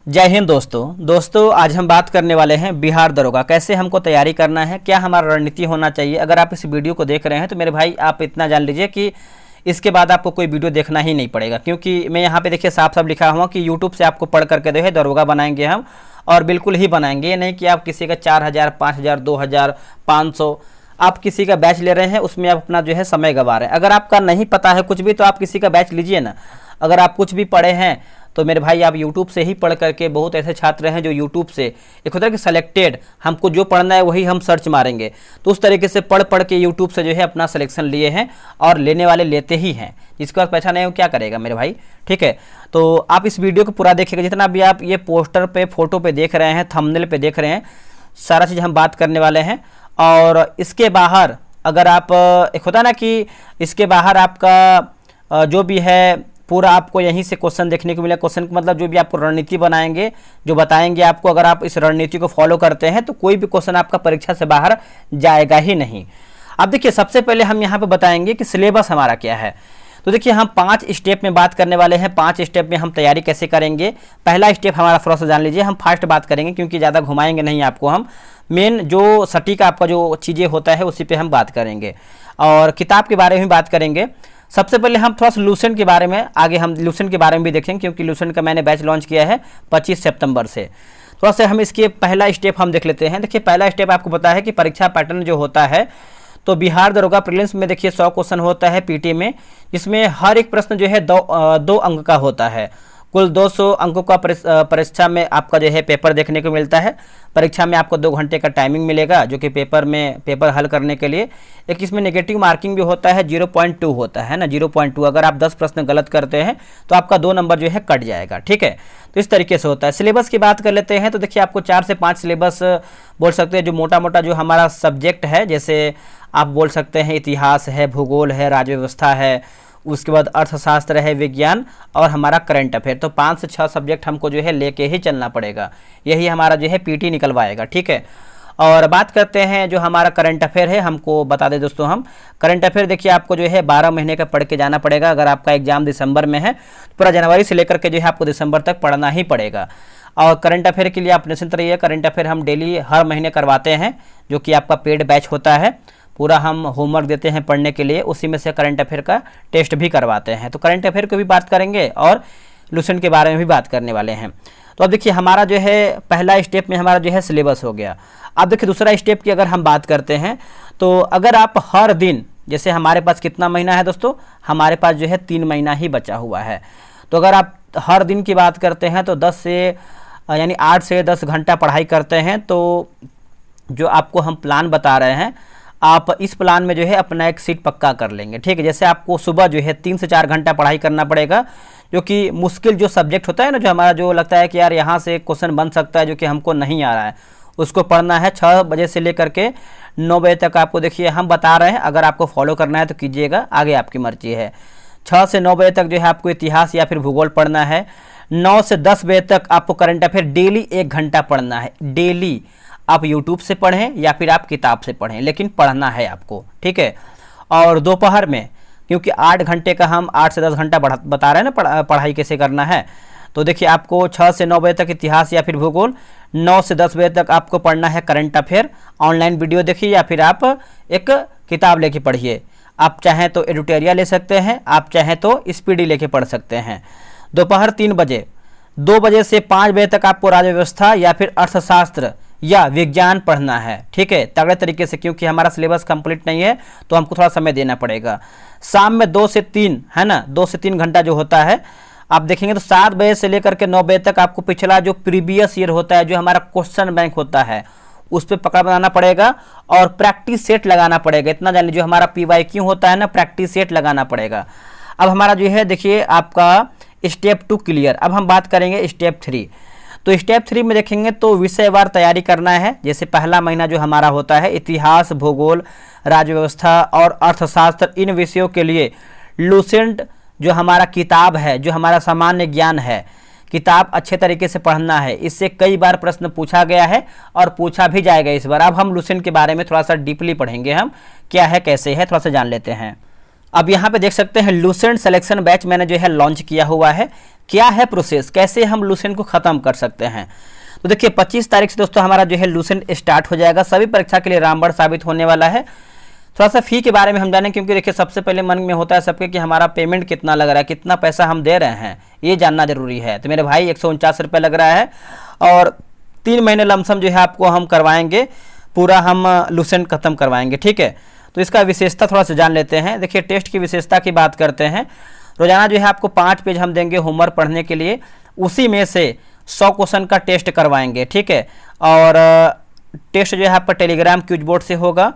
जय हिंद दोस्तों आज हम बात करने वाले हैं बिहार दरोगा कैसे हमको तैयारी करना है, क्या हमारा रणनीति होना चाहिए। अगर आप इस वीडियो को देख रहे हैं तो मेरे भाई आप इतना जान लीजिए कि इसके बाद आपको कोई वीडियो देखना ही नहीं पड़ेगा, क्योंकि मैं यहाँ पे देखिए साफ साफ लिखा हुआ कि यूट्यूब से आपको पढ़ करके जो है दरोगा बनाएंगे हम, और बिल्कुल ही बनाएंगे। ये नहीं कि आप किसी का 4000 5000 2000 500 आप किसी का बैच ले रहे हैं, उसमें आप अपना जो है समय गंवा रहे हैं। अगर आपका नहीं पता है कुछ भी तो आप किसी का बैच लीजिए ना। अगर आप कुछ भी पढ़े हैं तो मेरे भाई आप YouTube से ही पढ़ करके, बहुत ऐसे छात्र हैं जो YouTube से एक होता है कि सेलेक्टेड, हमको जो पढ़ना है वही हम सर्च मारेंगे, तो उस तरीके से पढ़ पढ़ के YouTube से जो है अपना सिलेक्शन लिए हैं, और लेने वाले लेते ही हैं। जिसके पास पैसा नहीं है वो क्या करेगा मेरे भाई, ठीक है। तो आप इस वीडियो को पूरा देखिएगा, जितना भी आप ये पोस्टर पे फोटो पे देख रहे हैं, थंबनेल पे देख रहे हैं, सारा चीज़ हम बात करने वाले हैं। और इसके बाहर अगर आप एक होता है ना कि इसके बाहर आपका जो भी है पूरा आपको यहीं से क्वेश्चन देखने को मिला। क्वेश्चन का मतलब जो भी आपको रणनीति बनाएंगे, जो बताएंगे आपको, अगर आप इस रणनीति को फॉलो करते हैं तो कोई भी क्वेश्चन आपका परीक्षा से बाहर जाएगा ही नहीं। अब देखिए सबसे पहले हम यहाँ पे बताएंगे कि सिलेबस हमारा क्या है। तो देखिए हम 5 स्टेप में बात करने वाले हैं। 5 स्टेप में हम तैयारी कैसे करेंगे। पहला स्टेप हमारा थोड़ा सा जान लीजिए, हम फास्ट बात करेंगे क्योंकि ज़्यादा घुमाएंगे नहीं आपको। हम मेन जो सटीक आपका जो चीज़ें होता है उसी पे हम बात करेंगे, और किताब के बारे में बात करेंगे। सबसे पहले हम थोड़ा सा लूसेंट के बारे में, आगे हम लूसेंट के बारे में भी देखेंगे क्योंकि लूसेंट का मैंने बैच लॉन्च किया है 25 सितंबर से। थोड़ा सा हम इसके पहला स्टेप हम देख लेते हैं। देखिए पहला स्टेप आपको पता है कि परीक्षा पैटर्न जो होता है, तो बिहार दरोगा प्रीलिम्स में देखिए 100 क्वेश्चन होता है पीटी में, जिसमें हर एक प्रश्न जो है दो अंक का होता है। कुल 200 अंकों का परीक्षा में आपका जो है पेपर देखने को मिलता है। परीक्षा में आपको 2 घंटे का टाइमिंग मिलेगा, जो कि पेपर हल करने के लिए। एक इसमें नेगेटिव मार्किंग भी होता है, 0.2 होता है ना, 0.2। अगर आप 10 प्रश्न गलत करते हैं तो आपका 2 नंबर जो है कट जाएगा, ठीक है। तो इस तरीके से होता है। सिलेबस की बात कर लेते हैं तो देखिए आपको 4 से 5 सिलेबस बोल सकते हैं, जो मोटा मोटा जो हमारा सब्जेक्ट है। जैसे आप बोल सकते हैं इतिहास है, भूगोल है, राज्य व्यवस्था है, उसके बाद अर्थशास्त्र है, विज्ञान, और हमारा करंट अफेयर। तो 5 से 6 सब्जेक्ट हमको जो है लेके ही चलना पड़ेगा, यही हमारा जो है पीटी निकलवाएगा, ठीक है। और बात करते हैं जो हमारा करंट अफेयर है, हमको बता दें दोस्तों हम करंट अफेयर देखिए आपको जो है 12 महीने का पढ़ के जाना पड़ेगा। अगर आपका एग्जाम दिसंबर में है तो पूरा जनवरी से लेकर के जो है आपको दिसंबर तक पढ़ना ही पड़ेगा। और करंट अफेयर के लिए आप निश्चिंत रहिए, करंट अफेयर हम डेली हर महीने करवाते हैं, जो कि आपका पेड बैच होता है। पूरा हम होमवर्क देते हैं पढ़ने के लिए, उसी में से करंट अफेयर का टेस्ट भी करवाते हैं। तो करंट अफेयर को भी बात करेंगे और लूसेंट के बारे में भी बात करने वाले हैं। तो अब देखिए हमारा जो है पहला स्टेप में हमारा जो है सिलेबस हो गया। अब देखिए दूसरा स्टेप की अगर हम बात करते हैं, तो अगर आप हर दिन, जैसे हमारे पास कितना महीना है दोस्तों, हमारे पास जो है 3 महीना ही बचा हुआ है। तो अगर आप हर दिन की बात करते हैं तो 10 से यानी 8 से 10 घंटा पढ़ाई करते हैं, तो जो आपको हम प्लान बता रहे हैं, आप इस प्लान में जो है अपना एक सीट पक्का कर लेंगे, ठीक है। जैसे आपको सुबह जो है 3 से 4 घंटा पढ़ाई करना पड़ेगा, जो कि मुश्किल जो सब्जेक्ट होता है ना, जो हमारा जो लगता है कि यार यहाँ से क्वेश्चन बन सकता है, जो कि हमको नहीं आ रहा है, उसको पढ़ना है 6 बजे से लेकर के 9 बजे तक। आपको देखिए हम बता रहे हैं, अगर आपको फॉलो करना है तो कीजिएगा, आगे आपकी मर्जी है। 6 से 9 बजे तक जो है आपको इतिहास या फिर भूगोल पढ़ना है। 9 से 10 बजे तक आपको करंट अफेयर डेली 1 घंटा पढ़ना है। डेली आप YouTube से पढ़ें या फिर आप किताब से पढ़ें, लेकिन पढ़ना है आपको, ठीक है। और दोपहर में, क्योंकि 8 घंटे का हम 8 से 10 घंटा बता रहे हैं ना पढ़ाई कैसे करना है, तो देखिए आपको 6 से 9 बजे तक इतिहास या फिर भूगोल, 9 से 10 बजे तक आपको पढ़ना है करंट अफेयर। ऑनलाइन वीडियो देखिए या फिर आप एक किताब लेके पढ़िए। आप चाहें तो एडिटोरियल ले सकते हैं, आप चाहें तो स्पीडी लेके पढ़ सकते हैं। दोपहर 3 बजे, 2 बजे से 5 बजे तक आपको राज्य व्यवस्था या फिर अर्थशास्त्र या विज्ञान पढ़ना है, ठीक है, तगड़े तरीके से, क्योंकि हमारा सिलेबस कंप्लीट नहीं है तो हमको थोड़ा समय देना पड़ेगा। शाम में 2 से 3 है ना, 2 से 3 घंटा जो होता है, आप देखेंगे तो 7 बजे से लेकर के 9 बजे तक आपको पिछला जो प्रीवियस ईयर होता है, जो हमारा क्वेश्चन बैंक होता है, उस पर पकड़ बनाना पड़ेगा और प्रैक्टिस सेट लगाना पड़ेगा। इतना जान लीजिए, जो हमारा PYQ होता है ना, प्रैक्टिस सेट लगाना पड़ेगा। अब हमारा जो है देखिए आपका स्टेप 2 क्लियर। अब हम बात करेंगे स्टेप 3। तो स्टेप 3 में देखेंगे तो विषयवार तैयारी करना है। जैसे पहला महीना जो हमारा होता है इतिहास, भूगोल, राज्य व्यवस्था और अर्थशास्त्र, इन विषयों के लिए लूसेंट जो हमारा किताब है, जो हमारा सामान्य ज्ञान है, किताब अच्छे तरीके से पढ़ना है। इससे कई बार प्रश्न पूछा गया है और पूछा भी जाएगा इस बार। अब हम लूसेंट के बारे में थोड़ा सा डीपली पढ़ेंगे, हम क्या है कैसे है थोड़ा सा जान लेते हैं। अब यहाँ पे देख सकते हैं लूसेंट सिलेक्शन बैच मैंने जो है लॉन्च किया हुआ है। क्या है प्रोसेस, कैसे हम लूसेंट को ख़त्म कर सकते हैं। तो देखिए 25 तारीख से दोस्तों हमारा जो है लूसेंट स्टार्ट हो जाएगा। सभी परीक्षा के लिए रामबाण साबित होने वाला है। थोड़ा सा फ़ी के बारे में हम जानें, क्योंकि देखिए सबसे पहले मन में होता है सबके कि हमारा पेमेंट कितना लग रहा है, कितना पैसा हम दे रहे हैं, ये जानना जरूरी है। तो मेरे भाई 149 रुपये लग रहा है और 3 महीने लमसम जो है आपको हम करवाएंगे, पूरा हम लूसेंट ख़त्म करवाएंगे, ठीक है। तो इसका विशेषता थोड़ा सा जान लेते हैं। देखिए टेस्ट की विशेषता की बात करते हैं। रोजाना जो है आपको 5 पेज हम देंगे होमवर्क पढ़ने के लिए, उसी में से 100 क्वेश्चन का टेस्ट करवाएंगे, ठीक है। और टेस्ट जो है आपका टेलीग्राम क्यूज बोर्ड से होगा।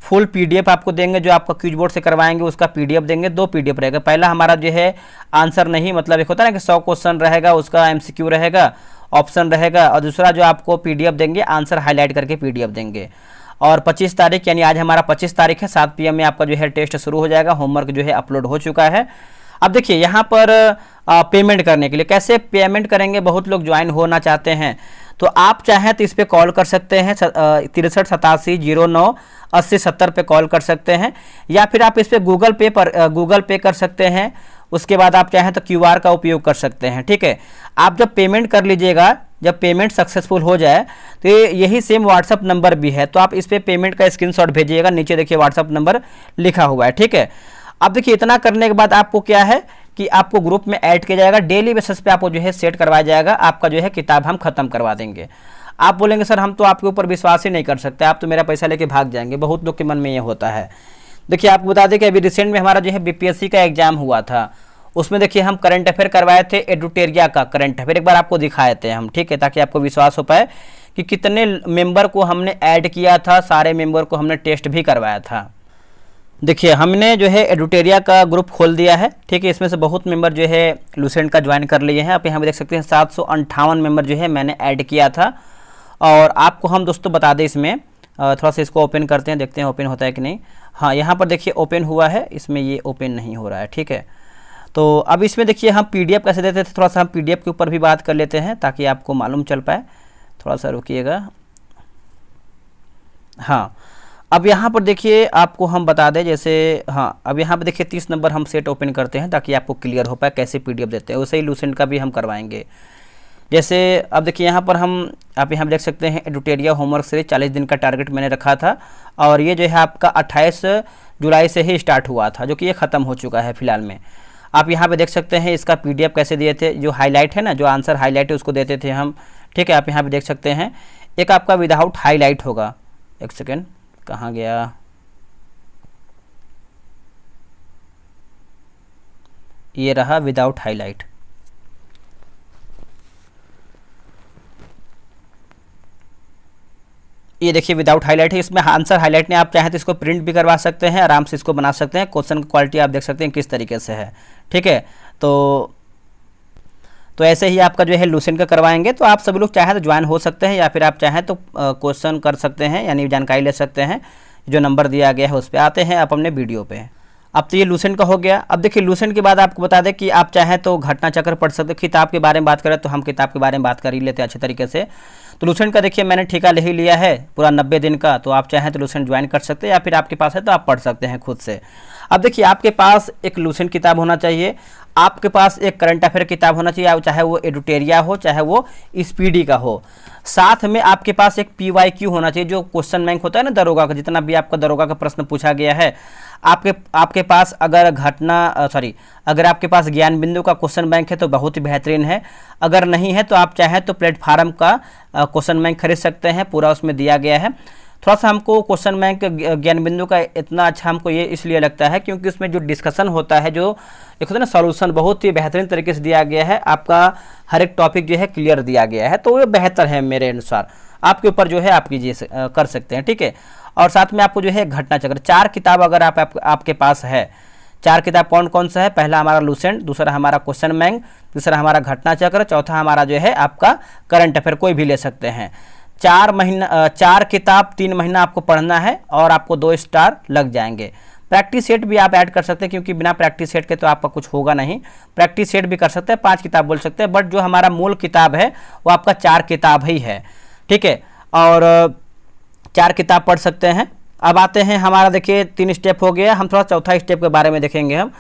फुल पीडीएफ आपको देंगे, जो आपका क्यूज बोर्ड से करवाएंगे उसका पीडीएफ देंगे। 2 पीडीएफ रहेगा। पहला हमारा जो है आंसर नहीं, मतलब एक होता है ना कि 100 क्वेश्चन रहेगा, उसका एमसीक्यू रहेगा, ऑप्शन रहेगा, और दूसरा जो आपको पीडीएफ देंगे आंसर हाईलाइट करके पीडीएफ देंगे। और 25 तारीख यानी आज हमारा 25 तारीख है, 7 PM में आपका जो है टेस्ट शुरू हो जाएगा। होमवर्क जो है अपलोड हो चुका है। अब देखिए यहाँ पर पेमेंट करने के लिए कैसे पेमेंट करेंगे, बहुत लोग ज्वाइन होना चाहते हैं, तो आप चाहें तो इस पर कॉल कर सकते हैं 63 87 09 80 70 पे कॉल कर सकते हैं, या फिर आप इस पर गूगल पे कर सकते हैं। उसके बाद आप चाहें तो QR का उपयोग कर सकते हैं, ठीक है। आप जब पेमेंट कर लीजिएगा, जब पेमेंट सक्सेसफुल हो जाए तो यही सेम व्हाट्सअप नंबर भी है, तो आप इस पर पेमेंट का स्क्रीनशॉट भेजिएगा। नीचे देखिए व्हाट्सअप नंबर लिखा हुआ है, ठीक है। अब देखिए इतना करने के बाद आपको क्या है कि आपको ग्रुप में ऐड किया जाएगा। डेली बेसिस पे आपको जो है सेट करवाया जाएगा। आपका जो है किताब हम खत्म करवा देंगे। आप बोलेंगे सर हम तो आपके ऊपर विश्वास ही नहीं कर सकते, आप तो मेरा पैसा लेके भाग जाएंगे। बहुत लोग के मन में ये होता है। देखिए आपको बता दें कि अभी रिसेंट में हमारा जो है BPSC का एग्जाम हुआ था, उसमें देखिए हम करंट अफेयर करवाए थे, एडुटेरिया का करंट अफेयर एक बार आपको दिखाए थे हम, ठीक है, ताकि आपको विश्वास हो पाए कि कितने मेंबर को हमने ऐड किया था, सारे मेंबर को हमने टेस्ट भी करवाया था। देखिए हमने जो है एडुटेरिया का ग्रुप खोल दिया है, ठीक है। इसमें से बहुत मेंबर जो है लूसेंट का ज्वाइन कर लिए हैं। आप यहाँ पे देख सकते हैं 758 मेंबर जो है मैंने ऐड किया था। और आपको हम दोस्तों बता दें, इसमें थोड़ा सा इसको ओपन करते हैं, देखते हैं ओपन होता है कि नहीं। हाँ, यहाँ पर देखिए ओपन हुआ है, इसमें ये ओपन नहीं हो रहा है, ठीक है। तो अब इसमें देखिए हम PDF कैसे देते थे, थोड़ा सा हम PDF के ऊपर भी बात कर लेते हैं ताकि आपको मालूम चल पाए। थोड़ा सा रुकिएगा। हाँ, अब यहाँ पर देखिए आपको हम बता दें, जैसे हाँ, अब यहाँ पर देखिए 30 नंबर हम सेट ओपन करते हैं ताकि आपको क्लियर हो पाए कैसे PDF देते हैं। वैसे ही लूसेंट का भी हम करवाएंगे। जैसे अब देखिए यहाँ पर आप यहाँ देख सकते हैं एडुटेरिया होमवर्क सीरीज 40 दिन का टारगेट मैंने रखा था, और ये जो है आपका 28 जुलाई से ही स्टार्ट हुआ था, जो कि ये ख़त्म हो चुका है फिलहाल में। आप यहाँ पे देख सकते हैं इसका PDF कैसे दिए थे, जो हाईलाइट है ना, जो आंसर हाईलाइट है उसको देते थे हम, ठीक है। आप यहाँ पे देख सकते हैं एक आपका विदाउट हाईलाइट होगा। एक सेकेंड, कहाँ गया, ये रहा विदाउट हाईलाइट। ये देखिए विदाउट हाईलाइट है, इसमें आंसर हाईलाइट नहीं, आप चाहें तो इसको प्रिंट भी करवा सकते हैं, आराम से इसको बना सकते हैं। क्वेश्चन की क्वालिटी आप देख सकते हैं किस तरीके से है, ठीक है। तो ऐसे ही आपका जो है लूसेंट का करवाएंगे। तो आप सभी लोग चाहें तो ज्वाइन हो सकते हैं, या फिर आप चाहें तो क्वेश्चन कर सकते हैं, यानी जानकारी ले सकते हैं। जो नंबर दिया गया है उस पर आते हैं आप अपने वीडियो पे। अब तो ये लूसेंट का हो गया। अब देखिए लूसेंट के बाद आपको बता दें कि आप चाहें तो घटना चक्र पढ़ सकते हैं। किताब के बारे में बात करें तो हम किताब के बारे में बात कर ही लेते हैं अच्छे तरीके से। तो लूसेंट का देखिए मैंने ठेका ले ही लिया है पूरा 90 दिन का, तो आप चाहें तो लूसेंट ज्वाइन कर सकते हैं, या फिर आपके पास है तो आप पढ़ सकते हैं खुद से। अब देखिए आपके पास एक लूसेंट किताब होना चाहिए, आपके पास एक करंट अफेयर किताब होना चाहिए, चाहे वो एडुटेरिया हो चाहे वो स्पीडी का हो। साथ में आपके पास एक PYQ होना चाहिए, जो क्वेश्चन बैंक होता है ना दरोगा का, जितना भी आपका दरोगा का प्रश्न पूछा गया है, आपके पास अगर अगर आपके पास ज्ञान बिंदु का क्वेश्चन बैंक है तो बहुत ही बेहतरीन है। अगर नहीं है तो आप चाहें तो प्लेटफार्म का क्वेश्चन बैंक खरीद सकते हैं, पूरा उसमें दिया गया है। थोड़ा सा हमको क्वेश्चन बैंक ज्ञान बिंदु का इतना अच्छा हमको ये इसलिए लगता है क्योंकि उसमें जो डिस्कशन होता है, जो एक होता है ना सॉल्यूशन, बहुत ही बेहतरीन तरीके से दिया गया है। आपका हर एक टॉपिक जो है क्लियर दिया गया है, तो ये बेहतर है मेरे अनुसार। आपके ऊपर जो है आप कीजिए, कर सकते हैं, ठीक है। और साथ में आपको जो है घटना चक्र 4 किताब अगर आपके पास है। 4 किताब कौन कौन सा है? पहला हमारा लूसेंट, दूसरा हमारा क्वेश्चन बैंक, तीसरा हमारा घटना चक्र, चौथा हमारा जो है आपका करंट अफेयर, कोई भी ले सकते हैं। 4 किताब 3 महीना आपको पढ़ना है और आपको 2 स्टार लग जाएंगे। प्रैक्टिस सेट भी आप ऐड कर सकते हैं, क्योंकि बिना प्रैक्टिस सेट के तो आपका कुछ होगा नहीं। प्रैक्टिस सेट भी कर सकते हैं, 5 किताब बोल सकते हैं, बट जो हमारा मूल किताब है वो आपका 4 किताब ही है, ठीक है। और 4 किताब पढ़ सकते हैं। अब आते हैं, हमारा देखिए 3 स्टेप हो गया, हम थोड़ा चौथा स्टेप के बारे में देखेंगे हम।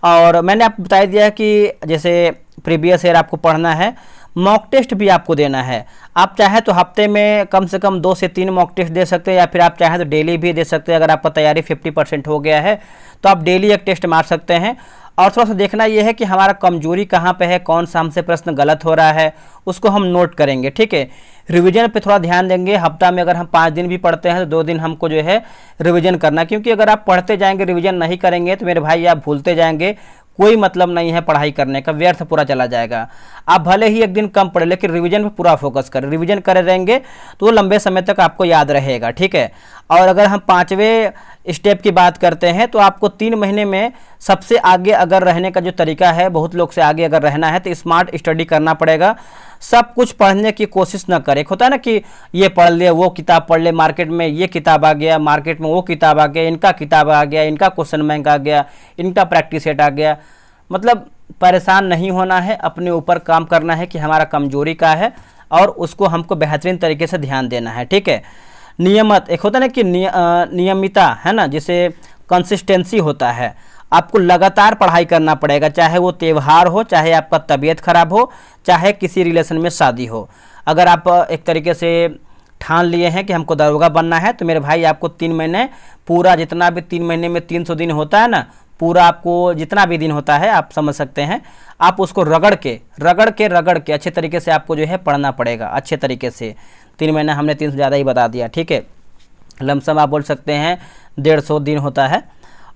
और मैंने आपको बता दिया है कि जैसे प्रीवियस ईयर आपको पढ़ना है, मॉक टेस्ट भी आपको देना है। आप चाहे तो हफ्ते में कम से कम 2 से 3 मॉक टेस्ट दे सकते हैं, या फिर आप चाहें तो डेली भी दे सकते हैं। अगर आपका तैयारी 50% हो गया है तो आप डेली एक टेस्ट मार सकते हैं। और थोड़ा सा देखना ये है कि हमारा कमजोरी कहाँ पे है, कौन सा हमसे प्रश्न गलत हो रहा है, उसको हम नोट करेंगे, ठीक है। रिवीजन पे थोड़ा ध्यान देंगे। हफ्ता में अगर हम 5 दिन भी पढ़ते हैं तो 2 दिन हमको जो है रिवीजन करना, क्योंकि अगर आप पढ़ते जाएंगे रिवीजन नहीं करेंगे तो मेरे भाई आप भूलते जाएंगे, कोई मतलब नहीं है पढ़ाई करने का, व्यर्थ पूरा चला जाएगा। आप भले ही एक दिन कम पढ़े लेकिन रिवीजन पे पूरा फोकस करें, रिवीजन करे रहेंगे तो वो लंबे समय तक आपको याद रहेगा, ठीक है। और अगर हम 5वें स्टेप की बात करते हैं तो आपको 3 महीने में सबसे आगे अगर रहने का जो तरीका है, बहुत लोग से आगे अगर रहना है तो स्मार्ट स्टडी करना पड़ेगा। सब कुछ पढ़ने की कोशिश न करें। होता है ना कि ये पढ़ ले, वो किताब पढ़ ले, मार्केट में ये किताब आ गया, मार्केट में वो किताब आ गया, इनका किताब आ गया, इनका क्वेश्चन बैंक आ गया, इनका प्रैक्टिस सेट आ गया। मतलब परेशान नहीं होना है, अपने ऊपर काम करना है कि हमारा कमजोरी का है और उसको हमको बेहतरीन तरीके से ध्यान देना है, ठीक है। नियमित, एक होता है ना कि नियमितता है ना, जिसे कंसिस्टेंसी होता है। आपको लगातार पढ़ाई करना पड़ेगा, चाहे वो त्यौहार हो, चाहे आपका तबीयत खराब हो, चाहे किसी रिलेशन में शादी हो। अगर आप एक तरीके से ठान लिए हैं कि हमको दरोगा बनना है तो मेरे भाई आपको 3 महीने पूरा, जितना भी 3 महीने में 300 दिन होता है ना, पूरा आपको जितना भी दिन होता है आप समझ सकते हैं, आप उसको रगड़ के अच्छे तरीके से आपको जो है पढ़ना पड़ेगा अच्छे तरीके से। 3 महीने हमने 300 ज़्यादा ही बता दिया, ठीक है। लमसम आप बोल सकते हैं 150 दिन होता है।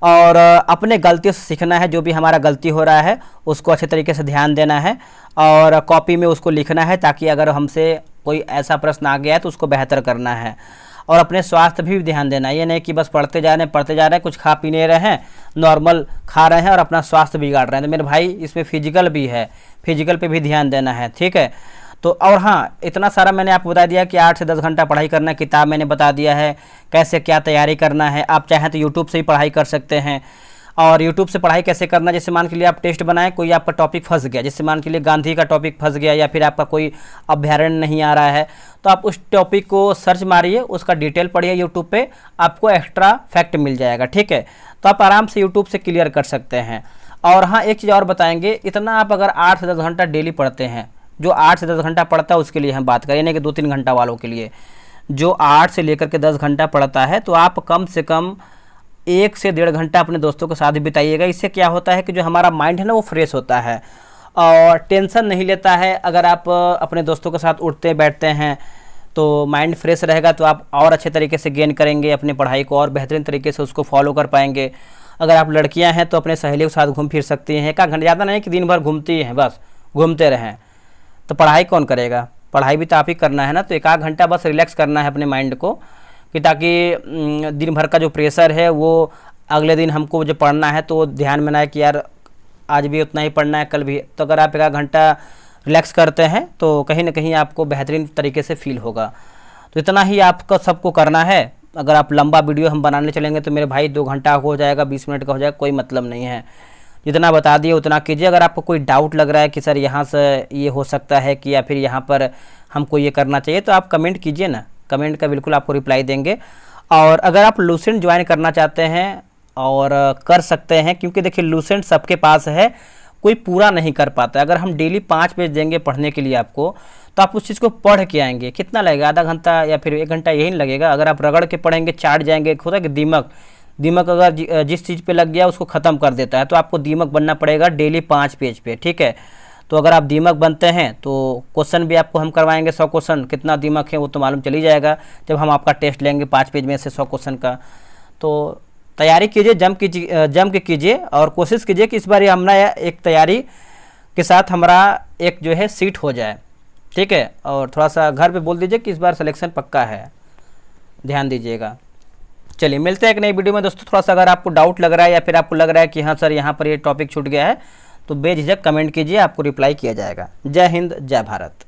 और अपने गलतियों से सीखना है, जो भी हमारा गलती हो रहा है उसको अच्छे तरीके से ध्यान देना है और कॉपी में उसको लिखना है, ताकि अगर हमसे कोई ऐसा प्रश्न आ गया है तो उसको बेहतर करना है। और अपने स्वास्थ्य भी ध्यान देना है, ये नहीं कि बस पढ़ते जा रहे हैं, कुछ खा पी नहीं रहे हैं, नॉर्मल खा रहे हैं और अपना स्वास्थ्य बिगाड़ रहे हैं। तो मेरे भाई इसमें फिजिकल भी है, फिजिकल पे भी ध्यान देना है, ठीक है। तो और हाँ, इतना सारा मैंने आपको बता दिया कि 8 से 10 घंटा पढ़ाई करना है, किताब मैंने बता दिया है कैसे क्या तैयारी करना है। आप चाहें तो यूट्यूब से ही पढ़ाई कर सकते हैं। और यूट्यूब से पढ़ाई कैसे करना, जैसे मान के लिए आप टेस्ट बनाएं, कोई आपका टॉपिक फंस गया, जैसे मान के लिए गांधी का टॉपिक फंस गया, या फिर आपका कोई अभ्यारण्य नहीं आ रहा है, तो आप उस टॉपिक को सर्च मारिए, उसका डिटेल पढ़िए यूट्यूब पे, आपको एक्स्ट्रा फैक्ट मिल जाएगा, ठीक है। तो आप आराम से यूट्यूब से क्लियर कर सकते हैं। और हाँ, एक चीज़ और बताएंगे, इतना आप अगर 8 से 10 घंटा डेली पढ़ते हैं, जो 8 से 10 घंटा पढ़ता है उसके लिए हम बात करें, नहीं कि 2-3 घंटा वालों के लिए, जो 8 से लेकर के 10 घंटा पढ़ता है, तो आप कम से कम 1 से 1.5 घंटा अपने दोस्तों के साथ बिताइएगा। इससे क्या होता है कि जो हमारा माइंड है ना वो फ्रेश होता है और टेंशन नहीं लेता है। अगर आप अपने दोस्तों के साथ उठते बैठते हैं तो माइंड फ्रेश रहेगा, तो आप और अच्छे तरीके से गेन करेंगे अपनी पढ़ाई को और बेहतरीन तरीके से उसको फॉलो कर पाएंगे। अगर आप लड़कियां हैं तो अपने सहेलियों के साथ घूम फिर सकती हैं, 1 घंटा, ज़्यादा नहीं कि दिन भर घूमती हैं, बस घूमते रहें, तो पढ़ाई कौन करेगा, पढ़ाई भी तो आप ही करना है ना। तो 1 घंटा बस रिलैक्स करना है अपने माइंड को, कि ताकि दिन भर का जो प्रेशर है वो अगले दिन हमको जो पढ़ना है तो ध्यान में ना आए कि यार आज भी उतना ही पढ़ना है, कल भी। तो अगर आप 1 घंटा रिलैक्स करते हैं तो कहीं ना कहीं आपको बेहतरीन तरीके से फील होगा। तो इतना ही आपको सबको करना है। अगर आप लंबा वीडियो हम बनाने चलेंगे तो मेरे भाई 2 घंटा हो जाएगा, 20 मिनट का हो जाएगा, कोई मतलब नहीं है। जितना बता दिए उतना कीजिए। अगर आपको कोई डाउट लग रहा है कि सर यहाँ से ये हो सकता है कि या फिर यहाँ पर हमको ये करना चाहिए, तो आप कमेंट कीजिए ना, कमेंट का बिल्कुल आपको रिप्लाई देंगे। और अगर आप लूसेंट ज्वाइन करना चाहते हैं और कर सकते हैं, क्योंकि देखिए लूसेंट सबके पास है, कोई पूरा नहीं कर पाता। अगर हम डेली 5 पेज देंगे पढ़ने के लिए आपको, तो आप उस चीज़ को पढ़ के आएंगे, कितना लगेगा, आधा घंटा या फिर 1 घंटा, यही नहीं लगेगा। अगर आप रगड़ के पढ़ेंगे चाट जाएंगे। होता है कि दिमाग अगर जिस चीज़ पे लग गया उसको ख़त्म कर देता है। तो आपको दिमाग बनना पड़ेगा डेली 5 पेज पे, ठीक है। तो अगर आप दिमाग बनते हैं तो क्वेश्चन भी आपको हम करवाएंगे 100 क्वेश्चन, कितना दिमाग है वो तो मालूम चली जाएगा जब हम आपका टेस्ट लेंगे 5 पेज में से 100 क्वेश्चन का। तो तैयारी कीजिए, जम के कीजिए और कोशिश कीजिए कि इस बार हमारा एक तैयारी के साथ हमारा एक जो है सीट हो जाए, ठीक है। और थोड़ा सा घर पे बोल दीजिए कि इस बार सिलेक्शन पक्का है, ध्यान दीजिएगा। चलिए मिलते हैं एक नई वीडियो में दोस्तों। थोड़ा सा अगर आपको डाउट लग रहा है या फिर आपको लग रहा है कि हाँ सर यहाँ पर ये टॉपिक छूट गया है, तो बेझिझक कमेंट कीजिए, आपको रिप्लाई किया जाएगा। जय हिंद, जय भारत।